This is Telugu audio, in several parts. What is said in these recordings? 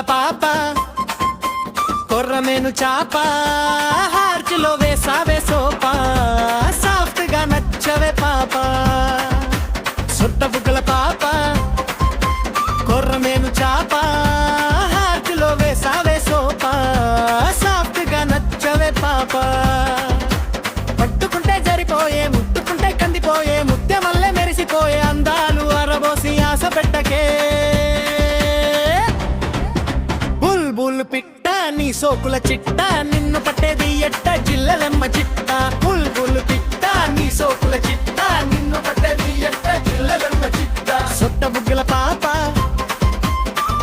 పాప కొర్రమేను చాప హార్చులో వేసావే సోపా సాఫ్ట్ గా నచ్చవే పాప సొట్ట బుగ్గల పాప కొర్రమేను చాప హార్చులో వేసావే సోపా సాఫ్ట్ గా నచ్చవే పాప పట్టుకుంటే జరిపోయే ముట్టుకుంటే కందిపోయే ముత్యమల్లె మెరిసిపోయే అందాలు అరబోసి ఆశ పెట్టకే బుల్ బుల్ పిట్ట నీ సోకుల చిట్ట నిన్ను పట్టేది ఎట్ట జిల్లెలమ్మ చిట్ట బుల్ బుల్ పిట్ట నీ సోకుల చిట్ట నిన్ను పట్టేది ఎట్ట జిల్లెలమ్మ చిట్ట సొట్ట బుగ్గల పాప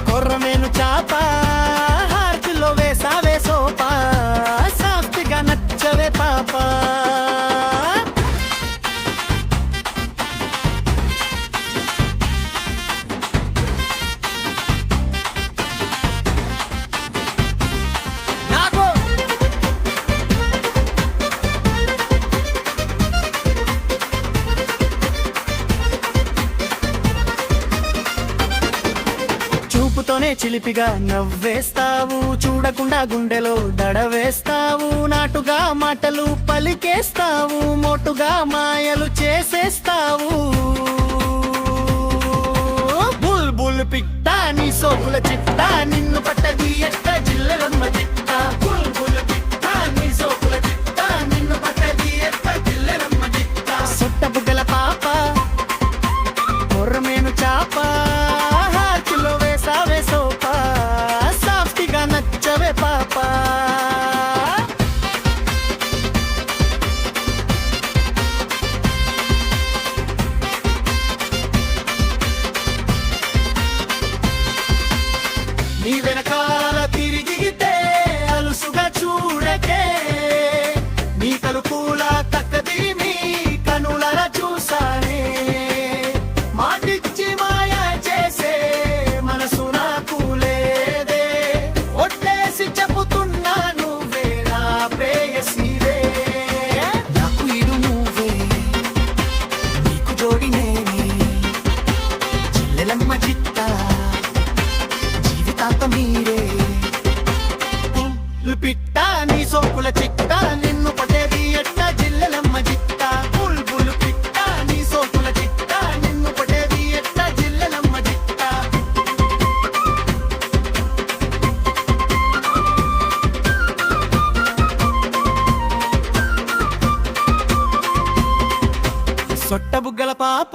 కొర్రమేను చాప హార్చులో వేసావే సోపా సాఫ్ట్ గా నచ్చవే పాప చూపుతోనే చిలిపిగా నవ్వేస్తావు చూడకుండా గుండెలో దడవేస్తావు నాటుగా మాటలు పలికేస్తావు మోటుగా మాయలు చేసేస్తావు బుల్ బుల్ పిట్ట నీ సోకుల చిట్ట నిన్ను పట్టది ఎట్ట జిల్లెలమ్మ చిట్ట బుల్ బుల్ పిట్ట నీ సోకుల చిట్ట నిన్ను పట్టది ఎట్ట జిల్లెలమ్మ చిట్ట సొట్ట బుగ్గల పాప కొర్రమేను చాప హార్చులో వేసావే సోపా సాఫ్ట్ గా నచ్చవే పాప నీ వెనకాల తిరిగితే అలుసుగా చూడకే నీ కలుపుల తక్కది మీ కనులర చూసానే మాటిచ్చి మాయ చేసే మనసు నాకు లేదే ఒట్టేసి చెబుతున్నా నువ్వే నా ప్రేయసివే నాకు ఇడు నువ్వే నీకు జోడి నేనే జిల్లెలమ్మ చిట్ట జీవితాంతం మీరే పిట్ట నీ సోకుల చిట్ట నిన్ను పట్టేది ఎట్ట జిల్లెలమ్మ చిట్ట బుల్ బుల్ పిట్ట నీ సోకుల చిట్ట నిన్ను పట్టేది ఎట్ట జిల్లెలమ్మ చిట్ట సొట్ట బుగ్గల పాప